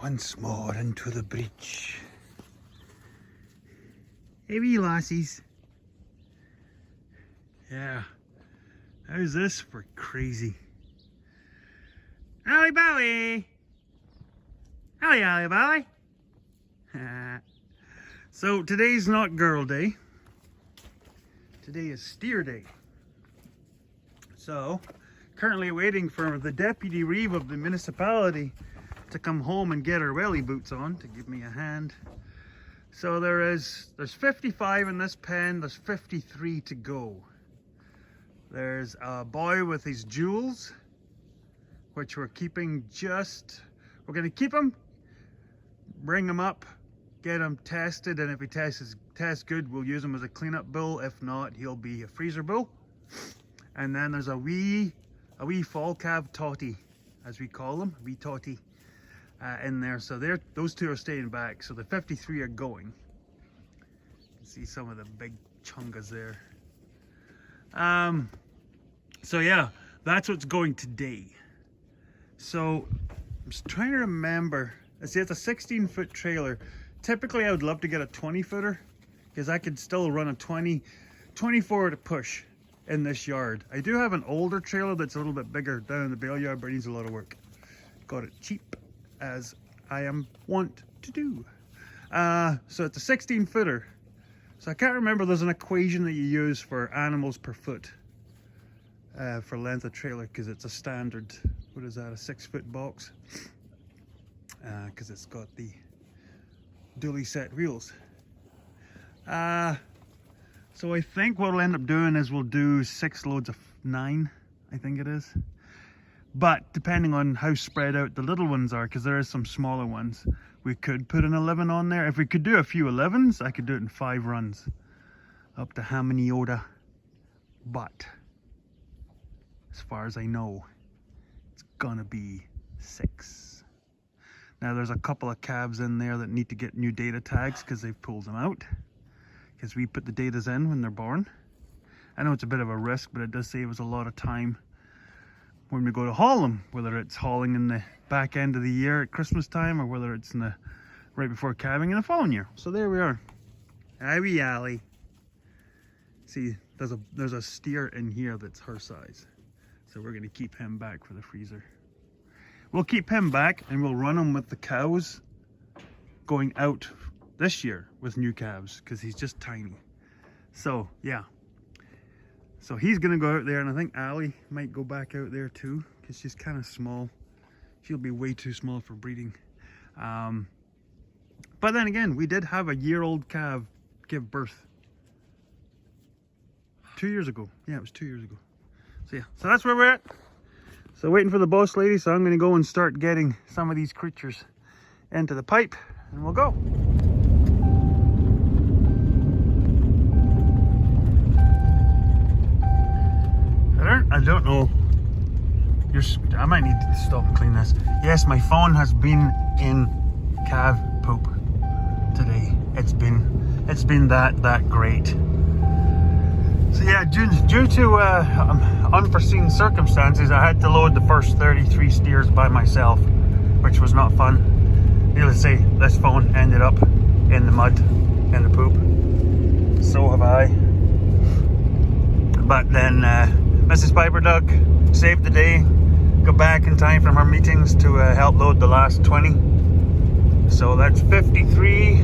Once more into the breach. Hey wee lassies. Yeah. How's this for crazy? Ollie Bowie! Ollie Ollie Bowie! So today's not girl day. Today is steer day. So, currently waiting for the deputy reeve of the municipality to come home and get her welly boots on to give me a hand. So there's 55 in this pen, there's 53 to go. There's a boy with his jewels, which we're keeping we're gonna keep him, bring him up, get him tested, and if he tests good, we'll use him as a cleanup bull. If not, he'll be a freezer bull. And then there's a wee fall calf totty, as we call them, wee totty, in there. So those two are staying back. So the 53 are going. You can see some of the big chungas there. So yeah, that's what's going today. So I'm just trying to remember. Let's see, it's a 16-foot trailer. Typically, I would love to get a 20-footer because I could still run a 24 to push in this yard. I do have an older trailer that's a little bit bigger down in the bale yard, but it needs a lot of work. Got it cheap, as I am wont to do. So it's a 16-footer. So I can't remember, there's an equation that you use for animals per foot for length of trailer, because it's a standard, what is that, a 6-foot box? Because it's got the dually set wheels. So I think what we'll end up doing is we'll do 6 loads of 9, I think it is. But depending on how spread out the little ones are, because there is some smaller ones, we could put an 11 on there. If we could do a few 11s, I could do it in 5 runs up to Hamaniota. But as far as I know, it's gonna be 6. Now there's a couple of calves in there that need to get new data tags because they've pulled them out, because we put the datas in when they're born. I know it's a bit of a risk, but it does save us a lot of time when we go to haul them, whether it's hauling in the back end of the year at Christmas time, or whether it's in the right before calving in the following year. So there we are. Ivy Alley. See, there's a steer in here that's her size, so we're gonna keep him back for the freezer. We'll keep him back and we'll run him with the cows going out this year with new calves, because he's just tiny. So yeah, so he's gonna go out there, and I think Allie might go back out there too, because she's kind of small. She'll be way too small for breeding. But then again, we did have a year-old calf give birth 2 years ago. Yeah, it was 2 years ago. So yeah, so that's where we're at. So waiting for the boss lady, so I'm gonna go and start getting some of these creatures into the pipe, and we'll go. I don't know. I might need to stop and clean this. Yes, my phone has been in calf poop today. It's been that great. So yeah, due to unforeseen circumstances, I had to load the first 33 steers by myself, which was not fun. Needless to say, this phone ended up in the mud, in the poop. So have I. But then Mrs. Piper Duck saved the day, got back in time from her meetings to help load the last 20. So that's 53.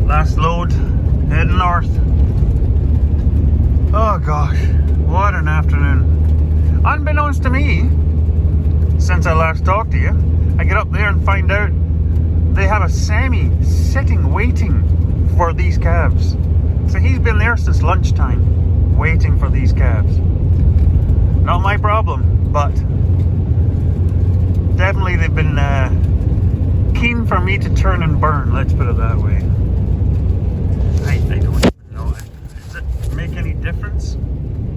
Last load, heading north. Oh gosh, what an afternoon. Unbeknownst to me, since I last talked to you, I get up there and find out they have a Sammy sitting waiting for these calves. So he's been there since lunchtime, waiting for these calves. Not my problem, but definitely they've been keen for me to turn and burn, let's put it that way. I don't even know. Does it make any difference?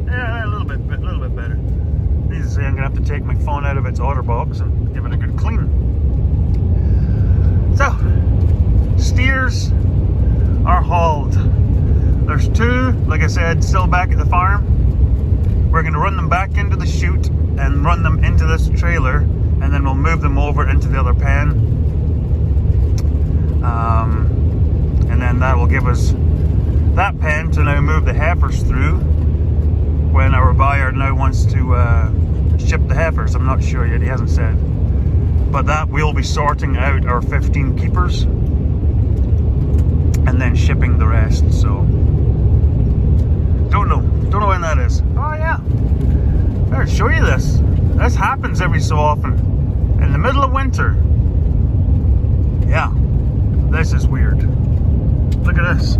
Yeah, a little bit better. Needless to say, I'm gonna have to take my phone out of its otter box and give it a good clean. So, steers are hauled. There's 2, like I said, still back at the farm. We're gonna run them back into the chute and run them into this trailer, and then we'll move them over into the other pen. And then that will give us that pen to now move the heifers through when our buyer now wants to ship the heifers. I'm not sure yet, he hasn't said. But that we'll be sorting out our 15 keepers and then shipping the rest. So don't know when that is. Oh yeah, I'll show you this. This happens every so often in the middle of winter. Yeah, this is weird. Look at this.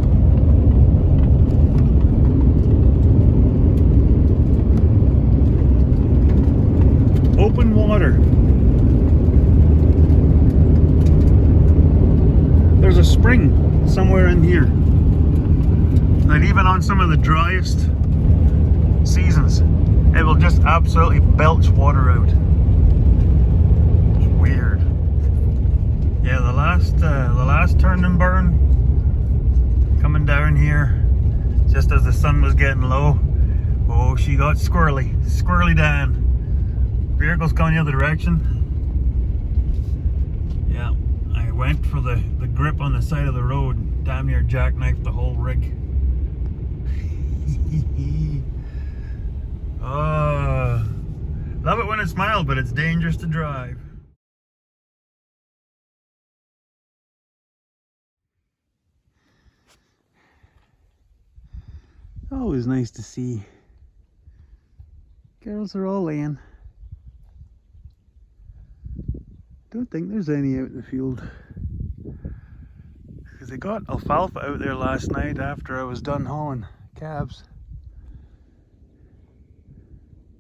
Open water. There's a spring somewhere in here. And even on some of the driest seasons, it will just absolutely belch water out. It's weird. Yeah, the last turn and burn coming down here just as the sun was getting low. Oh, she got squirrely down. Vehicle's coming the other direction. Yeah, I went for the grip on the side of the road, damn near jackknifed the whole rig. Oh, love it when it's mild, but it's dangerous to drive. Always nice to see. Girls are all laying. Don't think there's any out in the field. Because they got alfalfa out there last night after I was done hauling calves.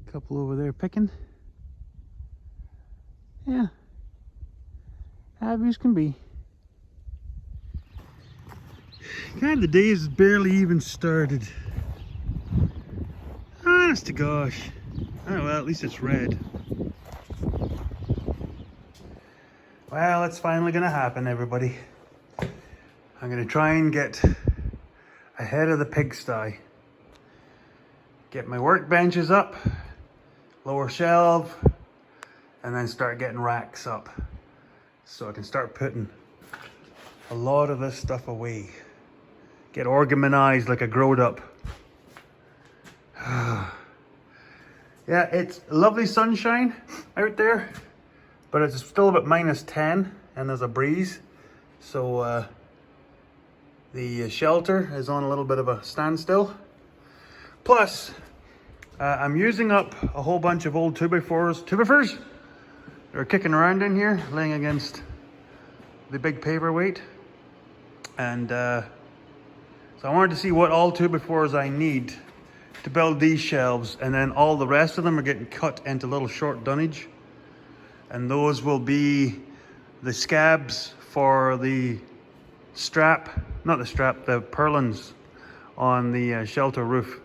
Couple over there picking. Yeah, happy as can be. God, the day has barely even started. Honest to gosh. Oh well, at least it's red. Well, it's finally gonna happen, everybody. I'm gonna try and get ahead of the pigsty. Get my workbenches up, lower shelf, and then start getting racks up so I can start putting a lot of this stuff away. Get organized like a growed up. Yeah, it's lovely sunshine out there, but it's still about -10 and there's a breeze. So the shelter is on a little bit of a standstill. Plus, I'm using up a whole bunch of old 2x4s. They're kicking around in here, laying against the big paperweight. And so I wanted to see what all 2x4s I need to build these shelves, and then all the rest of them are getting cut into little short dunnage. And those will be the scabs for the strap, not the strap, the purlins on the shelter roof.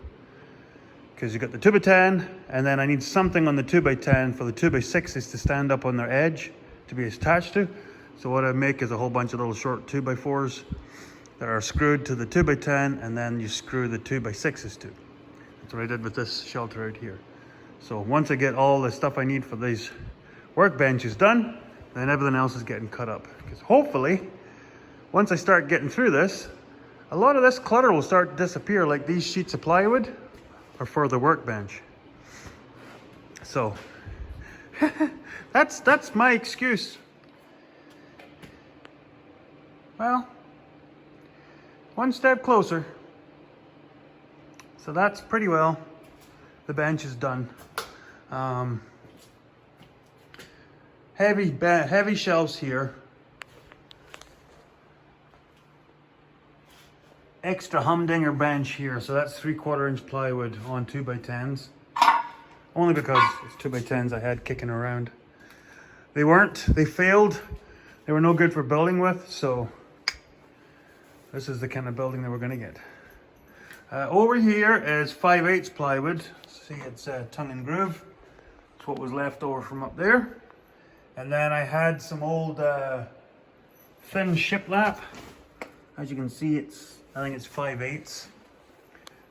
Because you've got the 2x10, and then I need something on the 2x10 for the 2x6s to stand up on their edge to be attached to. So what I make is a whole bunch of little short 2x4s that are screwed to the 2x10, and then you screw the 2x6s to. That's what I did with this shelter out here. So once I get all the stuff I need for these workbenches done, then everything else is getting cut up. Because hopefully, once I start getting through this, a lot of this clutter will start to disappear, like these sheets of plywood are for the workbench. So that's my excuse. Well, one step closer. So that's pretty well. The bench is done. Heavy shelves here. Extra humdinger bench here. So that's 3/4 inch plywood on 2x10s. Only because it's 2x10s I had kicking around. They failed. They were no good for building with. So this is the kind of building that we're gonna get. Over here is 5/8 plywood. See, it's tongue and groove. It's what was left over from up there. And then I had some old thin shiplap. As you can see, I think it's 5/8.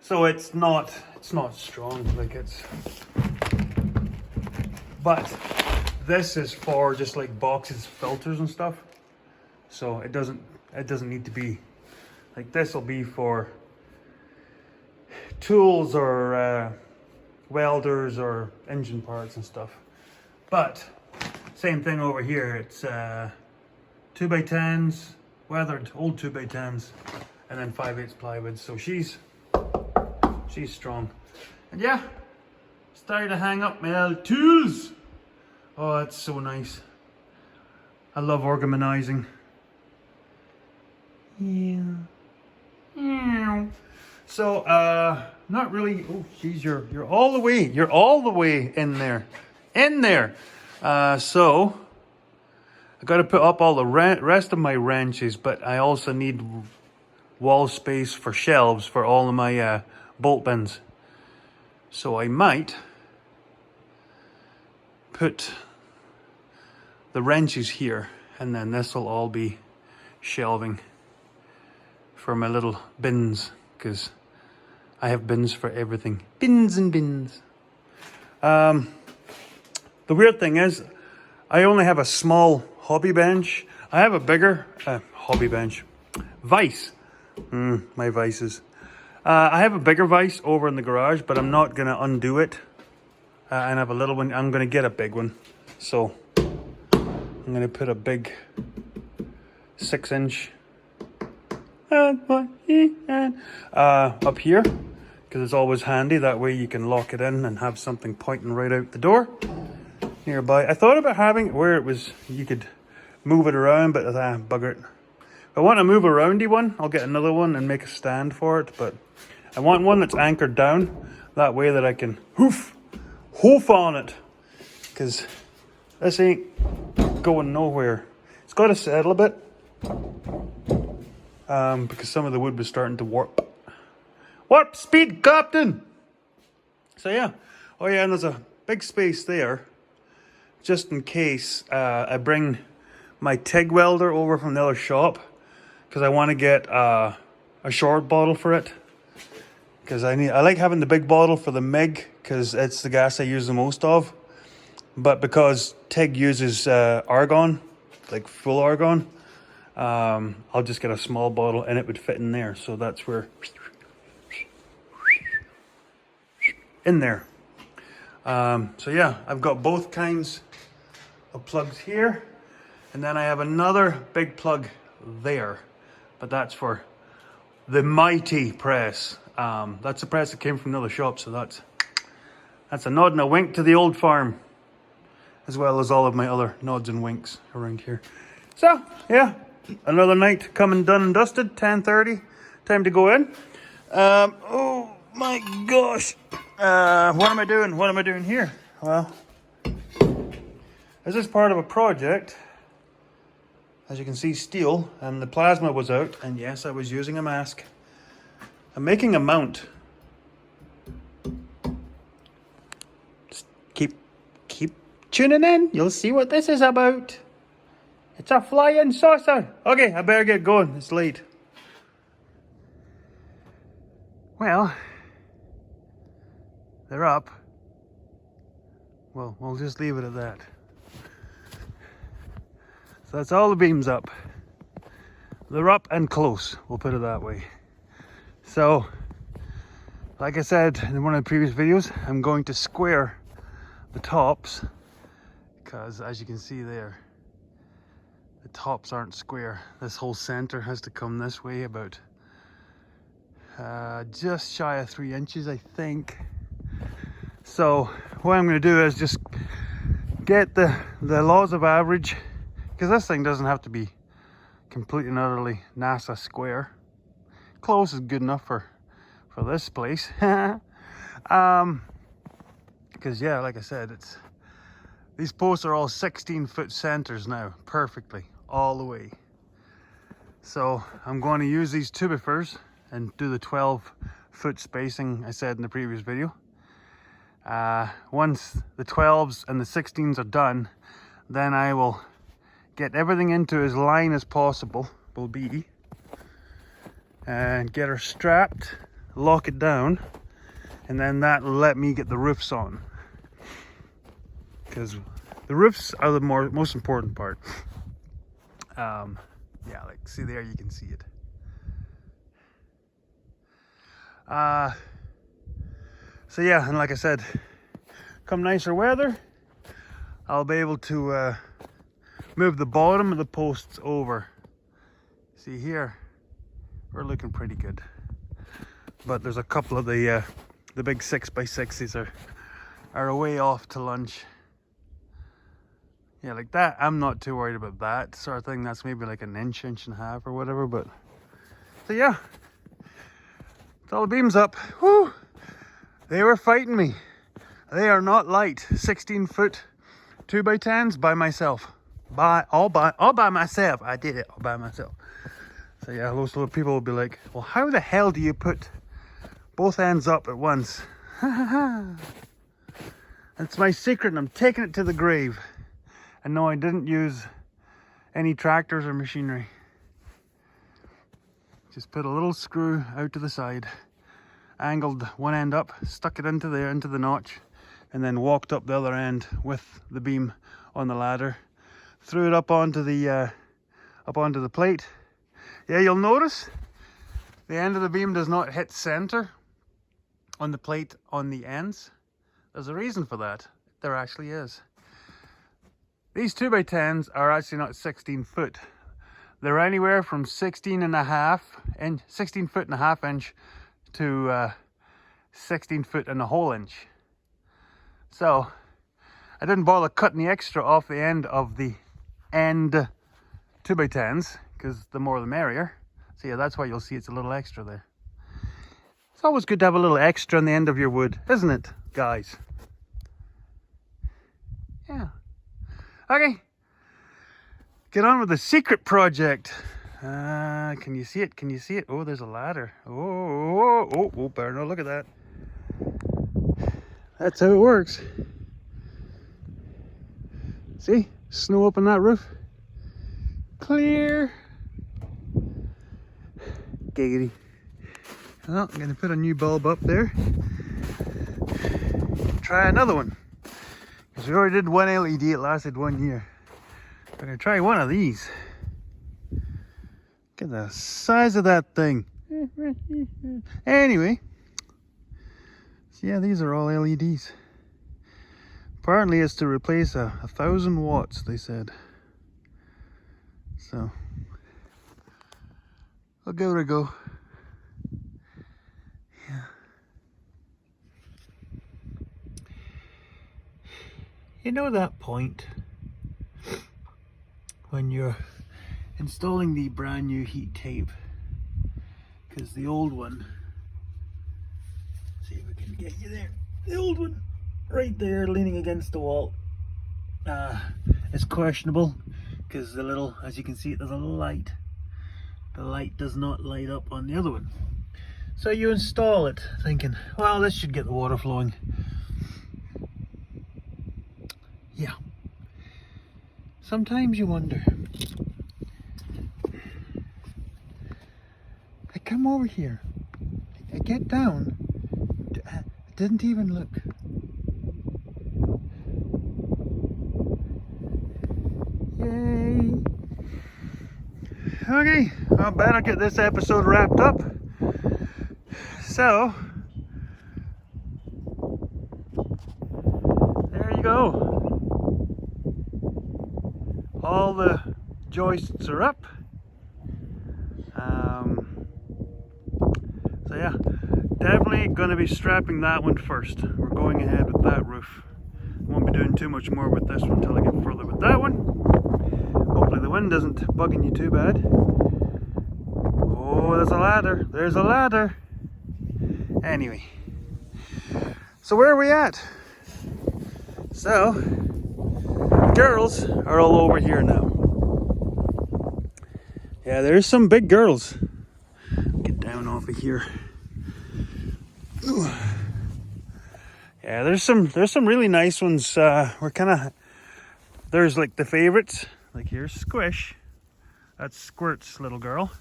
So it's not strong. Like But this is for just like boxes, filters and stuff. So it doesn't need to be like this. Will be for tools or welders or engine parts and stuff. But same thing over here. It's 2x10s, weathered old 2x10s, and then 5/8 plywood. So she's strong. And yeah, started to hang up my old tools. Oh, that's so nice. I love organizing. Yeah. So, not really. Oh, geez, you're all the way. You're all the way in there. So I got to put up all the rest of my wrenches, but I also need wall space for shelves for all of my bolt bins. So I might put the wrenches here, and then this will all be shelving for my little bins, because I have bins for everything. Bins and bins. The weird thing is, I only have a small hobby bench. I have a bigger hobby bench. Vise. My vices. I have a bigger vise over in the garage, but I'm not going to undo it. And I have a little one. I'm going to get a big one. So I'm going to put a big 6-inch up here, because it's always handy. That way you can lock it in and have something pointing right out the door nearby. I thought about having it where it was, you could move it around, but bugger it. If I want a move aroundy one, I'll get another one and make a stand for it. But I want one that's anchored down, that way that I can hoof on it, because this ain't going nowhere. It's got to settle a bit, because some of the wood was starting to warp. Warp speed, Captain! So yeah. Oh yeah, and there's a big space there, just in case I bring my TIG welder over from the other shop, because I want to get a short bottle for it. Because I like having the big bottle for the MIG, because it's the gas I use the most of. But because TIG uses argon, like full argon, I'll just get a small bottle and it would fit in there. So that's where, in there. So yeah, I've got both kinds of plugs here. And then I have another big plug there. But that's for the mighty press. That's the press that came from another shop. So that's a nod and a wink to the old farm, as well as all of my other nods and winks around here. So yeah, another night coming done and dusted. 10:30, time to go in. Oh my gosh, what am I doing? What am I doing here? Well, this is part of a project. As you can see, steel, and the plasma was out, and yes, I was using a mask. I'm making a mount. Just keep tuning in. You'll see what this is about. It's a flying saucer. Okay, I better get going. It's late. Well, they're up. Well, we'll just leave it at that. So that's all the beams up. They're up and close, we'll put it that way. So, like I said in one of the previous videos, I'm going to square the tops, because as you can see there, the tops aren't square. This whole center has to come this way, about just shy of 3 inches, I think. So what I'm going to do is just get the laws of average, because this thing doesn't have to be completely and utterly NASA square. Close is good enough for this place. Because yeah, like I said, these posts are all 16-foot centers now, perfectly, all the way. So I'm going to use these tubifers and do the 12-foot spacing I said in the previous video. Once the 12s and the 16s are done, then I will get everything into as line as possible, will be, and get her strapped, lock it down, and then that will let me get the roofs on. because the roofs are the most important part. Yeah, like see there, you can see it. So yeah, and like I said, come nicer weather, I'll be able to move the bottom of the posts over. See here, we're looking pretty good. But there's a couple of the big 6x6s are away off to lunch. Yeah, like that, I'm not too worried about that sort of thing. That's maybe like an inch and a half or whatever, but so yeah. It's all the beams up. Whew! They were fighting me. They are not light. 16-foot 2x10s by myself. All by myself. I did it all by myself. So yeah, most of the people will be like, well, how the hell do you put both ends up at once? That's my secret, and I'm taking it to the grave. And no, I didn't use any tractors or machinery. Just put a little screw out to the side, angled one end up, stuck it into there, into the notch, and then walked up the other end with the beam on the ladder. Threw it up onto the plate. Yeah, you'll notice the end of the beam does not hit center on the plate on the ends. There's a reason for that. There actually is. These 2x10s are actually not 16 foot. They're anywhere from 16 foot and a half inch to 16 foot and a whole inch. So I didn't bother cutting the extra off the end of the end 2x10s because the more the merrier. So yeah, that's why you'll see it's a little extra there. It's always good to have a little extra on the end of your wood, isn't it, guys? Yeah. Okay. Get on with the secret project. Can you see it? Can you see it? Oh, there's a ladder. Oh, better not look at that. That's how it works. See? Snow up on that roof. Clear. Giggity. Well, I'm going to put a new bulb up there. Try another one. Because we already did one LED, it lasted 1 year. I'm going to try one of these. Look at the size of that thing. Anyway. So yeah, these are all LEDs. Apparently it's to replace 1,000 watts, they said. So, I'll give it a go. Yeah. You know that point when you're installing the brand new heat tape, because the old one, see if we can get you there, the old one right there leaning against the wall is questionable, because the little, as you can see, there's a light. The light does not light up on the other one. So you install it thinking, well, this should get the water flowing. Yeah. Sometimes you wonder. I come over here, I get down, I didn't even look. Yay! Okay, I better get this episode wrapped up. So, there you go. All the joists are up. So yeah, definitely going to be strapping that one first. We're going ahead with that roof. Won't be doing too much more with this one until I get further with that one. Hopefully the wind isn't bugging you too bad. Oh, there's a ladder. There's a ladder. Anyway, so where are we at? So, the girls are all over here now. Yeah, there's some big girls. Get down off of here. Ooh. Yeah, there's some really nice ones. There's like the favorites. Like here's Squish. That's Squirt's little girl.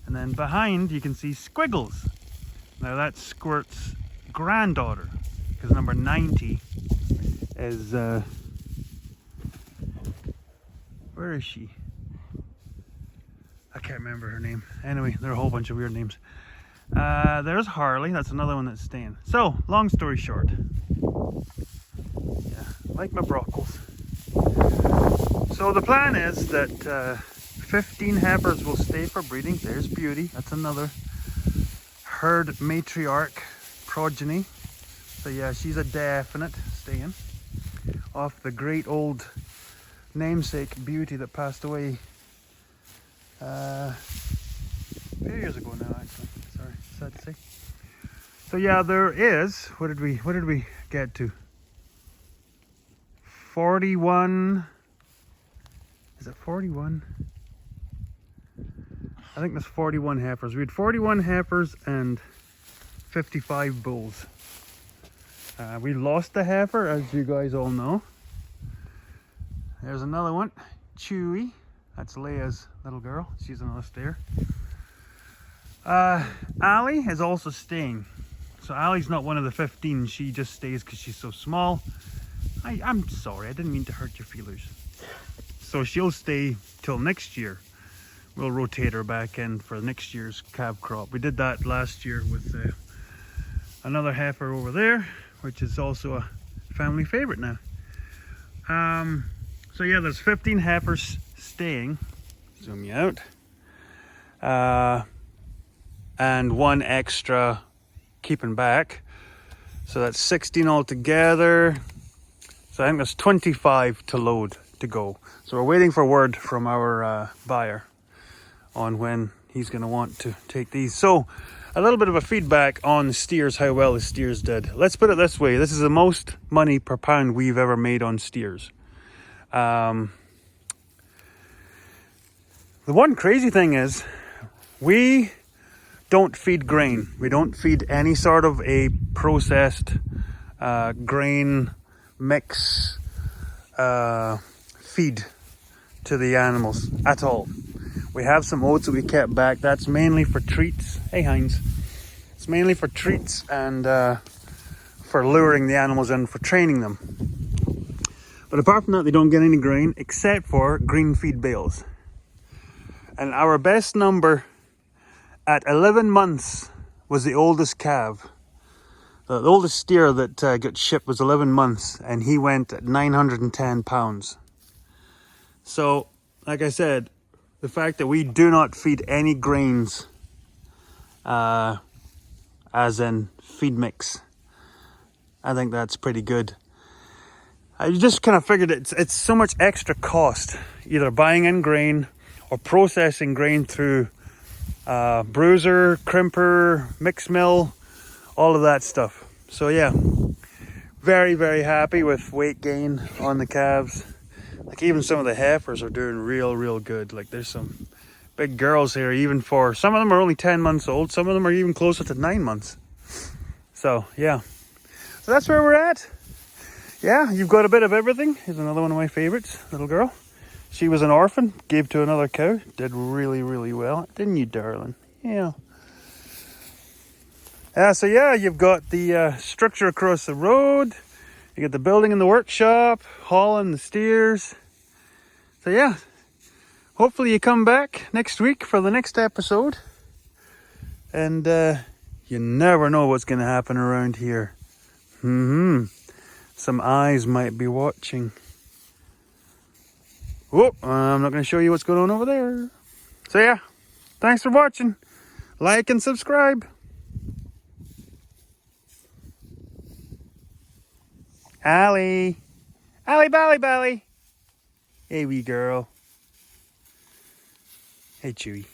And then behind you can see Squiggles. Now that's Squirt's granddaughter, because number 90 is Where is she? I can't remember her name. Anyway, there are a whole bunch of weird names. There's Harley. That's another one that's staying. So, long story short. Yeah, like my broccos. So the plan is that 15 heifers will stay for breeding. There's Beauty. That's another herd matriarch progeny. So yeah, she's a definite staying. Off the great old namesake Beauty that passed away a few years ago now, actually. Sorry, sad to say. So yeah, there is, what did we get to? 41, is it 41? I think there's 41 heifers. We had 41 heifers and 55 bulls. We lost the heifer, as you guys all know. There's another one, Chewy. That's Leia's little girl. She's another stayer. Ali is also staying. So Ali's not one of the 15. She just stays because she's so small. I'm sorry, I didn't mean to hurt your feelers. So she'll stay till next year. We'll rotate her back in for next year's calf crop. We did that last year with another heifer over there, which is also a family favorite now. So yeah, there's 15 heifers staying. Zoom you out. And one extra keeping back. So that's 16 altogether. So I think there's 25 to load to go. So we're waiting for word from our buyer on when he's going to want to take these. So a little bit of a feedback on the steers, how well the steers did. Let's put it this way. This is the most money per pound we've ever made on steers. The one crazy thing is we don't feed grain. We don't feed any sort of a processed grain mix feed to the animals at all. We have some oats that we kept back. That's mainly for treats. Hey Heinz. It's mainly for treats and for luring the animals in, for training them. But apart from that, they don't get any grain except for green feed bales. And our best number at 11 months was the oldest calf. The oldest steer that got shipped was 11 months, and he went at 910 pounds. So, like I said, the fact that we do not feed any grains, as in feed mix, I think that's pretty good. I just kind of figured it's so much extra cost, either buying in grain or processing grain through bruiser, crimper, mix mill, all of that stuff. So yeah, very, very happy with weight gain on the calves. Like even some of the heifers are doing real good. Like there's some big girls here, even for, some of them are only 10 months old. Some of them are even closer to 9 months. So yeah, so that's where we're at. Yeah, you've got a bit of everything. Here's another one of my favorites, little girl. She was an orphan, gave to another cow, did really well, didn't you, darling? Yeah. So yeah, you've got the structure across the road. You got the building in the workshop, hauling the steers. So yeah, hopefully you come back next week for the next episode. And you never know what's going to happen around here. Some eyes might be watching. Oh, I'm not going to show you what's going on over there. So yeah, thanks for watching. Like and subscribe. Allie. Allie Bally Bally. Hey wee girl. Hey Chewy.